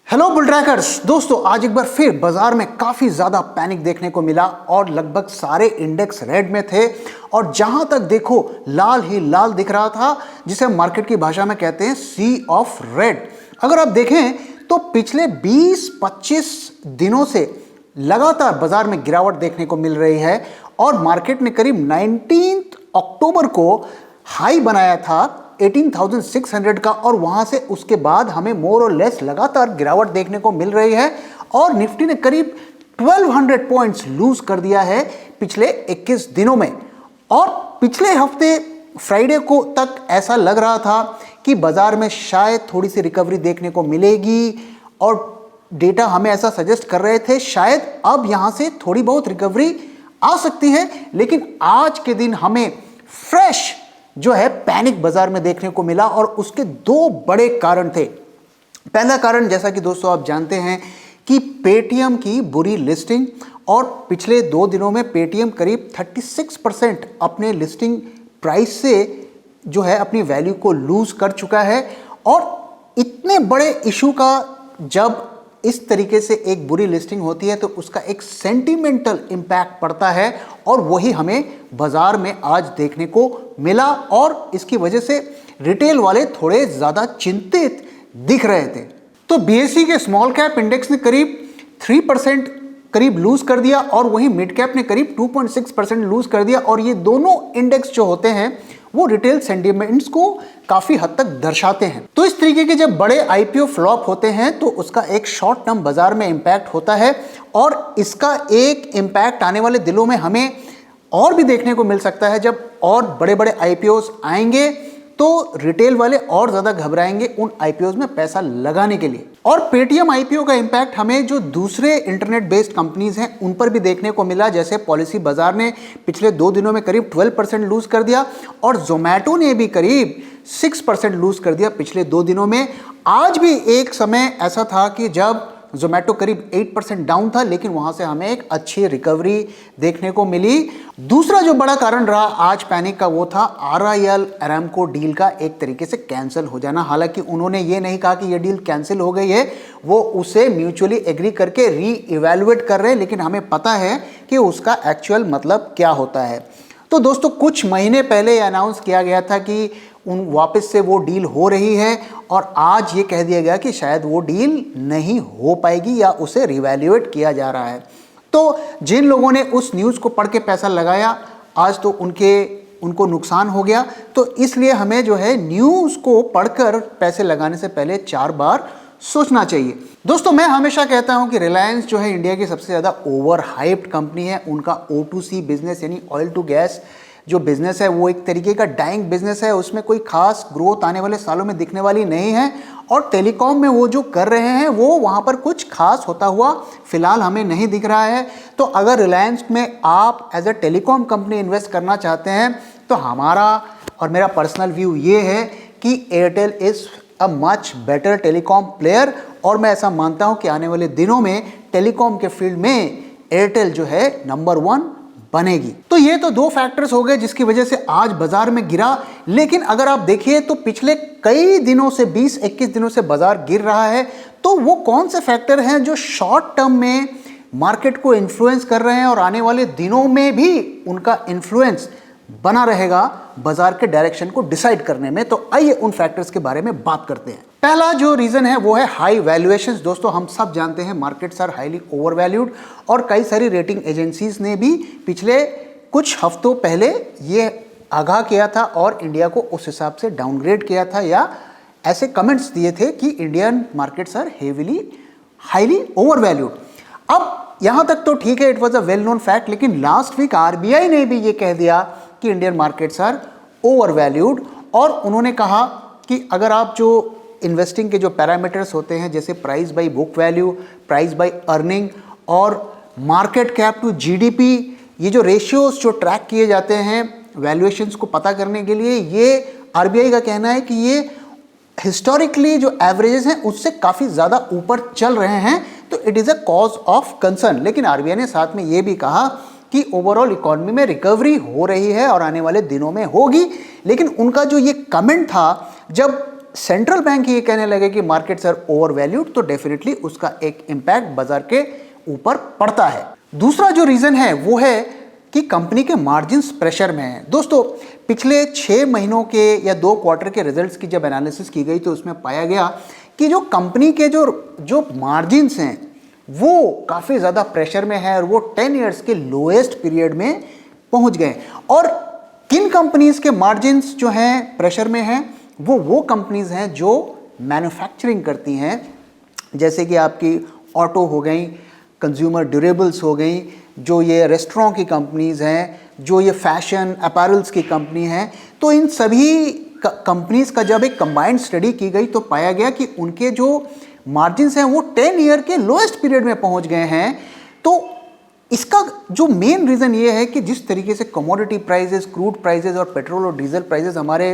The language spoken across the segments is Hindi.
हेलो बुल ट्रैकर्स दोस्तों, आज एक बार फिर बाजार में काफी ज्यादा पैनिक देखने को मिला और लगभग सारे इंडेक्स रेड में थे और जहां तक देखो लाल ही लाल दिख रहा था, जिसे मार्केट की भाषा में कहते हैं सी ऑफ रेड। अगर आप देखें तो पिछले 20-25 दिनों से लगातार बाजार में गिरावट देखने को मिल रही है और मार्केट ने करीब 19 अक्टूबर को हाई बनाया था 18,600 का और वहां से उसके बाद हमें मोर और लेस लगातार गिरावट देखने को मिल रही है और निफ्टी ने करीब 1200 पॉइंट्स लूज कर दिया है पिछले 21 दिनों में। और पिछले हफ्ते फ्राइडे को तक ऐसा लग रहा था कि बाजार में शायद थोड़ी सी रिकवरी देखने को मिलेगी और डेटा हमें ऐसा सजेस्ट कर रहे थे शायद अब यहां से थोड़ी बहुत रिकवरी आ सकती है, लेकिन आज के दिन हमें फ्रेश जो है पैनिक बाजार में देखने को मिला और उसके दो बड़े कारण थे। पहला कारण, जैसा कि दोस्तों आप जानते हैं कि पेटीएम की बुरी लिस्टिंग और पिछले 2 दिनों में पेटीएम करीब 36% अपने लिस्टिंग प्राइस से जो है अपनी वैल्यू को लूज कर चुका है। और इतने बड़े इशू का जब इस तरीके से एक बुरी लिस्टिंग होती है तो उसका एक सेंटिमेंटल इंपैक्ट पड़ता है और वही हमें बाजार में आज देखने को मिला और इसकी वजह से रिटेल वाले थोड़े ज्यादा चिंतित दिख रहे थे। तो बीएसई के स्मॉल कैप इंडेक्स ने करीब 3% करीब लूज कर दिया और वहीं मिड कैप ने करीब 2.6% लूज कर दिया और ये दोनों इंडेक्स जो होते हैं वो रिटेल सेंटिमेंट्स को काफी हद तक दर्शाते हैं। तो इस तरीके के जब बड़े आईपीओ फ्लॉप होते हैं तो उसका एक शॉर्ट टर्म बाजार में इंपैक्ट होता है और इसका एक इंपैक्ट आने वाले दिनों में हमें और भी देखने को मिल सकता है। जब और बड़े बड़े आईपीओस आएंगे तो रिटेल वाले और ज्यादा घबराएंगे उन आईपीओस में पैसा लगाने के लिए। और पेटीएम आईपीओ का इंपैक्ट हमें जो दूसरे इंटरनेट बेस्ड कंपनीज हैं उन पर भी देखने को मिला, जैसे पॉलिसी बाजार ने पिछले 2 दिनों में करीब 12% लूज कर दिया और जोमैटो ने भी करीब 6% लूज कर दिया पिछले 2 दिनों में। आज भी एक समय ऐसा था कि जब जोमैटो करीब 8% डाउन था, लेकिन वहां से हमें एक अच्छी रिकवरी देखने को मिली। दूसरा जो बड़ा कारण रहा आज पैनिक का वो था आरआईएल अरामको डील का एक तरीके से कैंसिल हो जाना। हालांकि उन्होंने ये नहीं कहा कि ये डील कैंसिल हो गई है, वो उसे म्यूचुअली एग्री करके री इवेलुएट कर रहे हैं, लेकिन हमें पता है कि उसका एक्चुअल मतलब क्या होता है। तो दोस्तों कुछ महीने पहले अनाउंस किया गया था कि वापस से वो डील हो रही है और आज ये कह दिया गया कि शायद वो डील नहीं हो पाएगी या उसे रिवैल्यूएट किया जा रहा है। तो जिन लोगों ने उस न्यूज़ को पढ़ के पैसा लगाया आज तो उनको नुकसान हो गया। तो इसलिए हमें जो है न्यूज़ को पढ़कर पैसे लगाने से पहले 4 बार सोचना चाहिए। दोस्तों मैं हमेशा कहता हूं कि रिलायंस जो है इंडिया की सबसे ज़्यादा ओवर हाइप्ड कंपनी है। उनका O2C बिजनेस यानी ऑयल टू गैस जो बिजनेस है वो एक तरीके का डाइंग बिजनेस है, उसमें कोई खास ग्रोथ आने वाले सालों में दिखने वाली नहीं है। और टेलीकॉम में वो जो कर रहे हैं वो वहाँ पर कुछ खास होता हुआ फिलहाल हमें नहीं दिख रहा है। तो अगर रिलायंस में आप as a telecom company invest करना चाहते हैं तो हमारा और मेरा पर्सनल व्यू ये है कि Airtel is a much better telecom player और मैं ऐसा मानता हूँ कि आने वाले दिनों में टेलीकॉम के फील्ड में एयरटेल जो है नंबर 1 बनेगी। तो ये तो 2 फैक्टर्स हो गए जिसकी वजह से आज बाजार में गिरा। लेकिन अगर आप देखिए तो पिछले कई दिनों से 20-21 दिनों से बाजार गिर रहा है। तो वो कौन से फैक्टर हैं जो शॉर्ट टर्म में मार्केट को इन्फ्लुएंस कर रहे हैं और आने वाले दिनों में भी उनका इन्फ्लुएंस बना रहेगा बाजार के डायरेक्शन को डिसाइड करने में। तो आइए उन फैक्टर्स के बारे में बात करते हैं। पहला जो रीजन है वो है हाई वैल्यूएशंस। दोस्तों हम सब जानते हैं markets are highly over valued और कई सारी रेटिंग एजेंसीज ने भी पिछले कुछ हफ्तों पहले ये आगाह किया था और इंडिया को उस हिसाब से डाउनग्रेड किया था या ऐसे कमेंट्स दिए थे कि Indian markets are heavily highly over valued. अब यहां तक तो ठीक है, it was a well known fact, लेकिन लास्ट वीक आरबीआई ने भी ये कह दिया कि Indian markets are over valued और उन्होंने कहा कि अगर आप जो इन्वेस्टिंग के जो पैरामीटर्स होते हैं जैसे price by book value, price by earning और मार्केट कैप टू जीडीपी, ये जो रेशियोज जो ट्रैक किए जाते हैं वैल्यूएशंस को पता करने के लिए, ये आरबीआई का कहना है कि ये हिस्टोरिकली जो एवरेजेस हैं उससे काफ़ी ज़्यादा ऊपर चल रहे हैं। तो it is a cause of concern. लेकिन आरबीआई ने साथ में ये भी कहा कि ओवरऑल इकोनॉमी में रिकवरी हो रही है और आने वाले दिनों में होगी। लेकिन उनका जो ये कमेंट था जब सेंट्रल बैंक ये कहने लगे कि मार्केट्स आर ओवर वैल्यूड, तो डेफिनेटली उसका एक इंपैक्ट बाजार के ऊपर पड़ता है। दूसरा जो रीजन है वो है कि कंपनी के मार्जिन्स प्रेशर में हैं। दोस्तों, पिछले 6 महीनों के या 2 क्वार्टर के रिजल्ट्स की जब एनालिसिस की गई तो उसमें पाया गया कि जो कंपनी के जो मार्जिन्स हैं वो काफ़ी ज़्यादा प्रेशर में है और वो 10 ईयर्स के लोएस्ट पीरियड में पहुंच गए। और किन कंपनीज के मार्जिन्स जो हैं प्रेशर में हैं, वो कंपनीज हैं जो मैन्युफैक्चरिंग करती हैं, जैसे कि आपकी ऑटो हो गई, कंज्यूमर ड्यूरेबल्स हो गई, जो ये रेस्टोरेंट की कंपनीज हैं, जो ये फैशन अपैरल्स की कंपनी हैं। तो इन सभी कंपनीज का जब एक कंबाइंड स्टडी की गई तो पाया गया कि उनके जो मार्जिन्स हैं वो 10 ईयर के लोएस्ट पीरियड में पहुंच गए हैं। तो इसका जो मेन रीज़न ये है कि जिस तरीके से कमोडिटी प्राइसेस, क्रूड प्राइसेस और पेट्रोल और डीजल प्राइसेस हमारे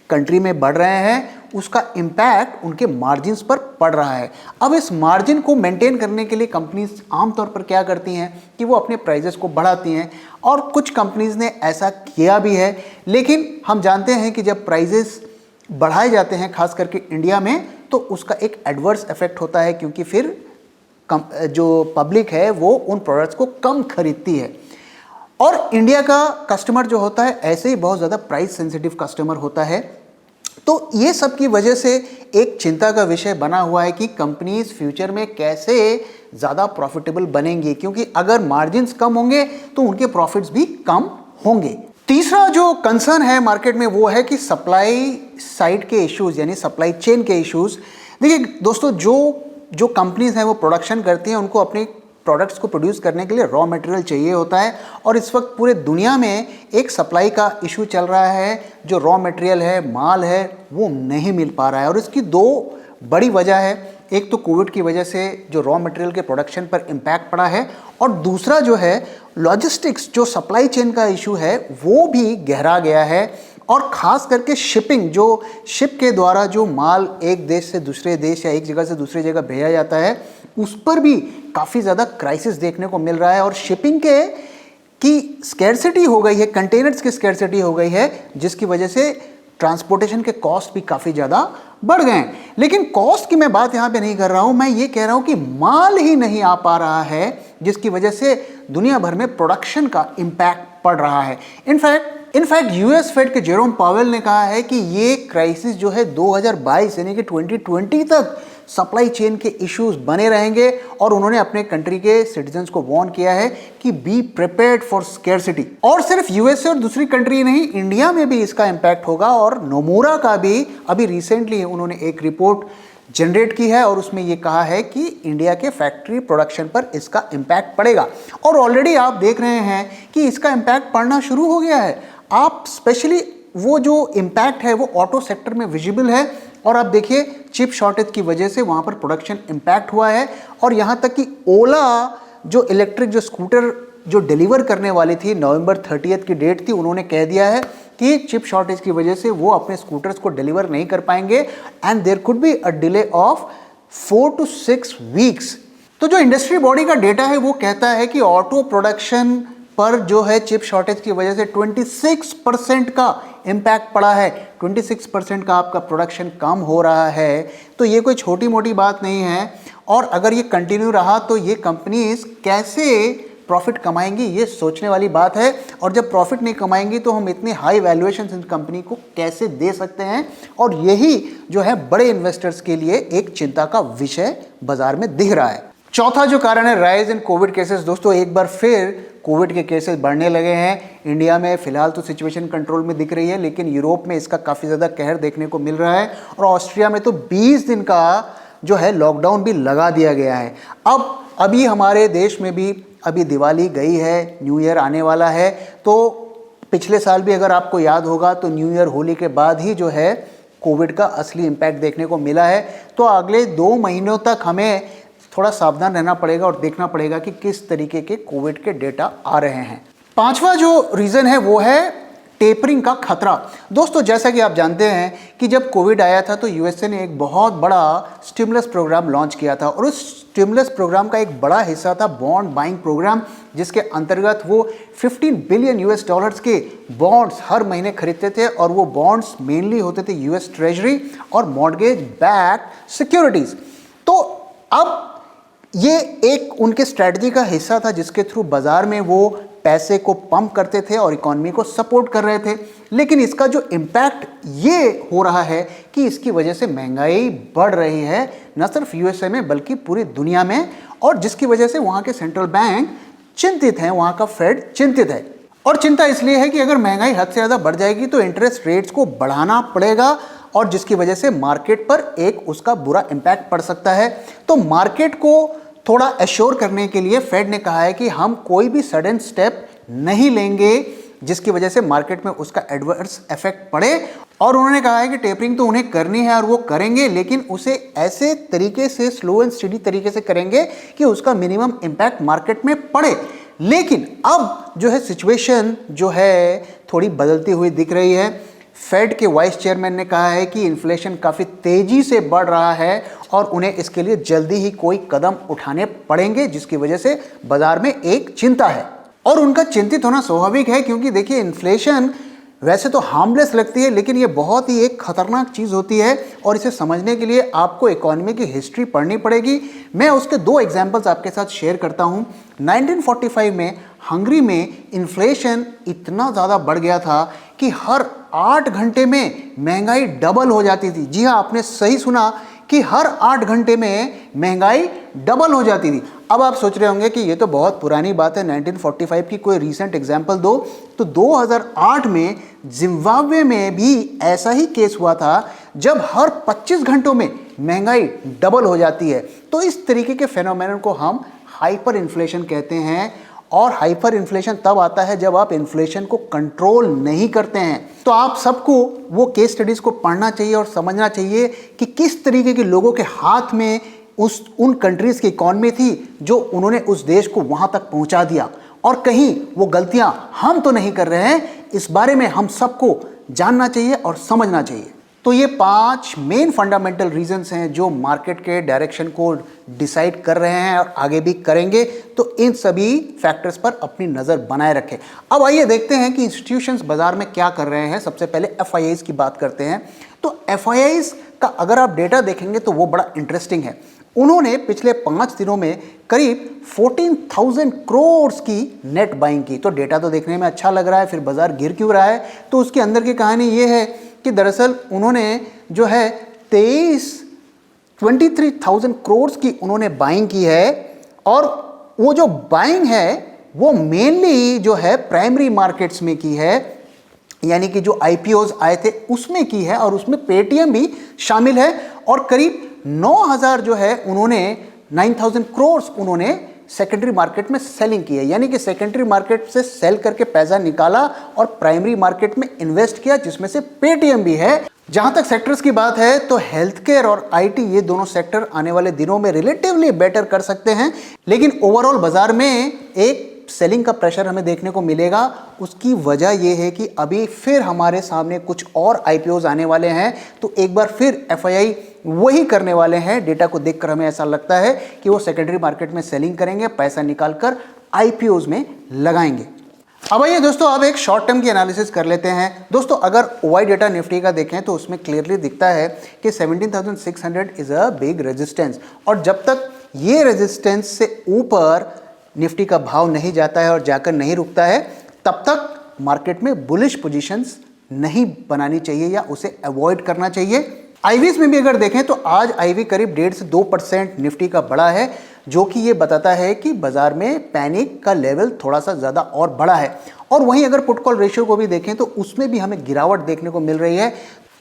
कंट्री में बढ़ रहे हैं, उसका इम्पैक्ट उनके मार्जिन्स पर पड़ रहा है। अब इस मार्जिन को मेंटेन करने के लिए कंपनीज आमतौर पर क्या करती हैं कि वो अपने प्राइसेस को बढ़ाती हैं, और कुछ कंपनीज ने ऐसा किया भी है। लेकिन हम जानते हैं कि जब प्राइसेस बढ़ाए जाते हैं खास करके इंडिया में, तो उसका एक एडवर्स इफेक्ट होता है, क्योंकि फिर जो पब्लिक है वो उन प्रोडक्ट्स को कम खरीदती है। और इंडिया का कस्टमर जो होता है ऐसे ही बहुत ज़्यादा प्राइस सेंसिटिव कस्टमर होता है। तो ये सब की वजह से एक चिंता का विषय बना हुआ है कि कंपनीज फ्यूचर में कैसे ज़्यादा प्रॉफिटेबल बनेंगी, क्योंकि अगर मार्जिन्स कम होंगे तो उनके प्रॉफिट्स भी कम होंगे। तीसरा जो कंसर्न है मार्केट में वो है कि सप्लाई साइड के इश्यूज, यानी सप्लाई चेन के इश्यूज। देखिए दोस्तों, जो कंपनीज हैं वो प्रोडक्शन करती हैं, उनको अपनी प्रोडक्ट्स को प्रोड्यूस करने के लिए रॉ मटेरियल चाहिए होता है, और इस वक्त पूरे दुनिया में एक सप्लाई का इशू चल रहा है। जो रॉ मटेरियल है, माल है, वो नहीं मिल पा रहा है, और इसकी 2 बड़ी वजह है। एक तो कोविड की वजह से जो रॉ मटेरियल के प्रोडक्शन पर इम्पैक्ट पड़ा है, और दूसरा जो है लॉजिस्टिक्स, जो सप्लाई चेन का इशू है वो भी गहरा गया है। और ख़ास करके शिपिंग, जो शिप के द्वारा जो माल एक देश से दूसरे देश या एक जगह से दूसरी जगह भेजा जाता है, उस पर भी काफ़ी ज़्यादा क्राइसिस देखने को मिल रहा है। और शिपिंग की स्कैर्सिटी हो गई है, कंटेनर्स की स्कैर्सिटी हो गई है, जिसकी वजह से ट्रांसपोर्टेशन के कॉस्ट भी काफ़ी ज़्यादा बढ़ गए हैं। लेकिन कॉस्ट की मैं बात यहाँ पे नहीं कर रहा हूँ, मैं ये कह रहा हूँ कि माल ही नहीं आ पा रहा है, जिसकी वजह से दुनिया भर में प्रोडक्शन का इम्पैक्ट पड़ रहा है। इनफैक्ट यूएस फेड के जेरोम पावेल ने कहा है कि ये क्राइसिस जो है 2022 यानी कि 2020 तक सप्लाई चेन के इश्यूज बने रहेंगे, और उन्होंने अपने कंट्री के सिटीजन्स को वार्न किया है कि बी प्रिपेयर्ड फॉर स्कैर्सिटी। और सिर्फ यूएसए और दूसरी कंट्री नहीं, इंडिया में भी इसका इम्पैक्ट होगा। और नोमूरा का भी अभी रिसेंटली उन्होंने एक रिपोर्ट जनरेट की है, और उसमें ये कहा है कि इंडिया के फैक्ट्री प्रोडक्शन पर इसका इम्पैक्ट पड़ेगा। और ऑलरेडी आप देख रहे हैं कि इसका इम्पैक्ट पड़ना शुरू हो गया है। आप स्पेशली वो जो इम्पैक्ट है वो ऑटो सेक्टर में विजिबल है, और आप देखिए चिप शॉर्टेज की वजह से वहाँ पर प्रोडक्शन इम्पैक्ट हुआ है। और यहाँ तक कि ओला जो इलेक्ट्रिक जो स्कूटर जो डिलीवर करने वाली थी, नवंबर 30 की डेट थी, उन्होंने कह दिया है कि चिप शॉर्टेज की वजह से वो अपने स्कूटर्स को डिलीवर नहीं कर पाएंगे, and there could be a delay of 4 to 6 weeks. तो जो इंडस्ट्री बॉडी का डेटा है वो कहता है कि ऑटो प्रोडक्शन पर जो है चिप शॉर्टेज की वजह से 26% का इम्पैक्ट पड़ा है। 26% का आपका प्रोडक्शन कम हो रहा है, तो ये कोई छोटी मोटी बात नहीं है। और अगर ये कंटिन्यू रहा तो ये कंपनीज कैसे प्रॉफिट कमाएंगी, ये सोचने वाली बात है। और जब प्रॉफिट नहीं कमाएंगी तो हम इतनी हाई वैल्यूएशन इन कंपनी को कैसे दे सकते हैं, और यही जो है बड़े इन्वेस्टर्स के लिए एक चिंता का विषय बाजार में दिख रहा है। चौथा जो कारण है राइज इन कोविड केसेस। दोस्तों, एक बार फिर कोविड के केसेस बढ़ने लगे हैं। इंडिया में फिलहाल तो सिचुएशन कंट्रोल में दिख रही है, लेकिन यूरोप में इसका काफ़ी ज़्यादा कहर देखने को मिल रहा है, और ऑस्ट्रिया में तो 20 दिन का जो है लॉकडाउन भी लगा दिया गया है। अभी हमारे देश में भी अभी दिवाली गई है, न्यू ईयर आने वाला है। तो पिछले साल भी अगर आपको याद होगा तो न्यू ईयर होली के बाद ही जो है कोविड का असली इम्पैक्ट देखने को मिला है। तो अगले 2 महीनों तक हमें थोड़ा सावधान रहना पड़ेगा और देखना पड़ेगा कि किस तरीके के कोविड के डेटा आ रहे हैं। 5वां जो रीज़न है वो है टेपरिंग का खतरा। दोस्तों जैसा कि आप जानते हैं कि जब कोविड आया था तो यूएसए ने एक बहुत बड़ा स्टिमुलस प्रोग्राम लॉन्च किया था और उस स्टिमुलस प्रोग्राम का एक बड़ा हिस्सा था बॉन्ड बाइंग प्रोग्राम, जिसके अंतर्गत वो 15 बिलियन यूएस डॉलर्स के बॉन्ड्स हर महीने खरीदते थे और वो बॉन्ड्स मेनली होते थे यूएस ट्रेजरी और मॉर्गेज बैक्ड सिक्योरिटीज। तो अब ये एक उनके स्ट्रेटजी का हिस्सा था जिसके थ्रू बाजार में वो पैसे को पंप करते थे और इकोनॉमी को सपोर्ट कर रहे थे। लेकिन इसका जो इम्पैक्ट ये हो रहा है कि इसकी वजह से महंगाई बढ़ रही है, न सिर्फ यूएसए में बल्कि पूरी दुनिया में, और जिसकी वजह से वहाँ के सेंट्रल बैंक चिंतित हैं, वहाँ का फेड चिंतित है। और चिंता इसलिए है कि अगर महंगाई हद से ज़्यादा बढ़ जाएगी तो इंटरेस्ट रेट्स को बढ़ाना पड़ेगा और जिसकी वजह से मार्केट पर एक उसका बुरा इम्पैक्ट पड़ सकता है। तो मार्केट को थोड़ा एश्योर करने के लिए फेड ने कहा है कि हम कोई भी सडन स्टेप नहीं लेंगे जिसकी वजह से मार्केट में उसका एडवर्स इफेक्ट पड़े, और उन्होंने कहा है कि टेपरिंग तो उन्हें करनी है और वो करेंगे, लेकिन उसे ऐसे तरीके से स्लो एंड स्टडी तरीके से करेंगे कि उसका मिनिमम इम्पैक्ट मार्केट में पड़े। लेकिन अब जो है सिचुएशन जो है थोड़ी बदलती हुई दिख रही है। फेड के वाइस चेयरमैन ने कहा है कि इन्फ्लेशन काफ़ी तेज़ी से बढ़ रहा है और उन्हें इसके लिए जल्दी ही कोई कदम उठाने पड़ेंगे, जिसकी वजह से बाजार में एक चिंता है। और उनका चिंतित होना स्वाभाविक है क्योंकि देखिए इन्फ्लेशन वैसे तो हार्मलेस लगती है लेकिन ये बहुत ही एक खतरनाक चीज़ होती है और इसे समझने के लिए आपको इकोनॉमी की हिस्ट्री पढ़नी पड़ेगी। मैं उसके दो एग्जांपल्स आपके साथ शेयर करता हूँ। 1945 में हंगरी में इन्फ्लेशन इतना ज़्यादा बढ़ गया था कि हर 8 घंटे में महंगाई डबल हो जाती थी। जी हाँ, आपने सही सुना कि हर 8 घंटे में महंगाई डबल हो जाती थी। अब आप सोच रहे होंगे कि ये तो बहुत पुरानी बात है, 1945 की कोई रीसेंट एग्जाम्पल दो। तो 2008 में जिम्बाब्वे में भी ऐसा ही केस हुआ था जब हर 25 घंटों में महंगाई डबल हो जाती है। तो इस तरीके के फेनोमेनन को हम हाइपर इन्फ्लेशन कहते हैं और हाइपर इन्फ्लेशन तब आता है जब आप इन्फ्लेशन को कंट्रोल नहीं करते हैं। तो आप सबको वो केस स्टडीज़ को पढ़ना चाहिए और समझना चाहिए कि किस तरीके के लोगों के हाथ में उन कंट्रीज़ की इकॉनमी थी जो उन्होंने उस देश को वहाँ तक पहुँचा दिया, और कहीं वो गलतियाँ हम तो नहीं कर रहे हैं। इस बारे में हम सबको जानना चाहिए और समझना चाहिए। तो ये 5 मेन फंडामेंटल रीजंस हैं जो मार्केट के डायरेक्शन को डिसाइड कर रहे हैं और आगे भी करेंगे। तो इन सभी फैक्टर्स पर अपनी नज़र बनाए रखें। अब आइए देखते हैं कि इंस्टीट्यूशंस बाजार में क्या कर रहे हैं। सबसे पहले एफआईआईज़ की बात करते हैं। तो एफआईआईज़ का अगर आप डेटा देखेंगे तो वो बड़ा इंटरेस्टिंग है। उन्होंने पिछले 5 दिनों में करीब 14,000 करोड़ की नेट बाइंग की। तो डेटा तो देखने में अच्छा लग रहा है, फिर बाजार गिर क्यों रहा है? तो उसके अंदर की कहानी ये है कि दरअसल उन्होंने जो है 23,000 करोड़ की उन्होंने बाइंग की है, और वो जो बाइंग है वो मेनली जो है प्राइमरी मार्केट्स में की है, यानी कि जो आईपीओज आए थे उसमें की है, और उसमें पेटीएम भी शामिल है। और करीब 9,000 जो है उन्होंने 9,000 करोड़ उन्होंने सेकेंडरी मार्केट में सेलिंग की है, यानी कि सेकेंडरी मार्केट से सेल करके पैसा निकाला और प्राइमरी मार्केट में इन्वेस्ट किया, जिसमें से पेटीएम भी है। जहां तक सेक्टर्स की बात है तो हेल्थ केयर और आईटी ये दोनों सेक्टर आने वाले दिनों में रिलेटिवली बेटर कर सकते हैं, लेकिन ओवरऑल बाजार में एक सेलिंग का प्रेशर हमें देखने को मिलेगा। उसकी वजह यह है कि अभी फिर हमारे सामने कुछ और आईपीओज आने वाले हैं, तो एक बार फिर एफआईआई वही करने वाले हैं। डेटा को देखकर हमें ऐसा लगता है कि वो सेकेंडरी मार्केट में सेलिंग करेंगे, पैसा निकालकर आईपीओज में लगाएंगे। अब आइए दोस्तों, अब एक शॉर्ट टर्म की एनालिसिस कर लेते हैं। दोस्तों अगर ओवाई डेटा निफ्टी का देखें तो उसमें क्लियरली दिखता है कि 17,600 इज अ बिग रेजिस्टेंस, और जब तक ये रेजिस्टेंस से ऊपर निफ्टी का भाव नहीं जाता है और जाकर नहीं रुकता है, तब तक मार्केट में बुलिश पोजीशंस नहीं बनानी चाहिए या उसे अवॉइड करना चाहिए। आईवीज में भी अगर देखें तो आज आईवी करीब 1.5 से 2% निफ्टी का बढ़ा है, जो कि ये बताता है कि बाजार में पैनिक का लेवल थोड़ा सा ज़्यादा और बढ़ा है। और वहीं अगर पुट कॉल रेशियो को भी देखें तो उसमें भी हमें गिरावट देखने को मिल रही है।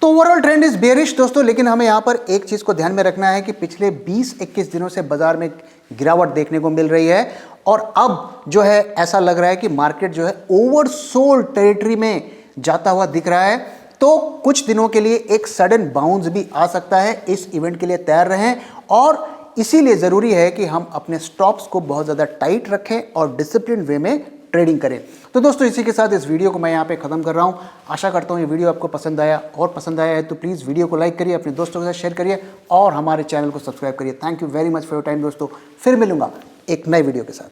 तो ओवरऑल ट्रेंड इज बेरिश दोस्तों, लेकिन हमें यहाँ पर एक चीज़ को ध्यान में रखना है कि पिछले 20-21 दिनों से बाजार में गिरावट देखने को मिल रही है, और अब जो है ऐसा लग रहा है कि मार्केट जो है ओवरसोल्ड टेरिटरी में जाता हुआ दिख रहा है। तो कुछ दिनों के लिए एक सडन बाउंस भी आ सकता है। इस इवेंट के लिए तैयार रहें, और इसीलिए ज़रूरी है कि हम अपने स्टॉप्स को बहुत ज़्यादा टाइट रखें और डिसिप्लिन वे में ट्रेडिंग करें। तो दोस्तों इसी के साथ इस वीडियो को मैं यहाँ पे ख़त्म कर रहा हूँ। आशा करता हूँ ये वीडियो आपको पसंद आया, और पसंद आया है तो प्लीज़ वीडियो को लाइक करिए, अपने दोस्तों के साथ शेयर करिए और हमारे चैनल को सब्सक्राइब करिए। Thank you very much for your time दोस्तों। फिर मिलूंगा एक नए वीडियो के साथ।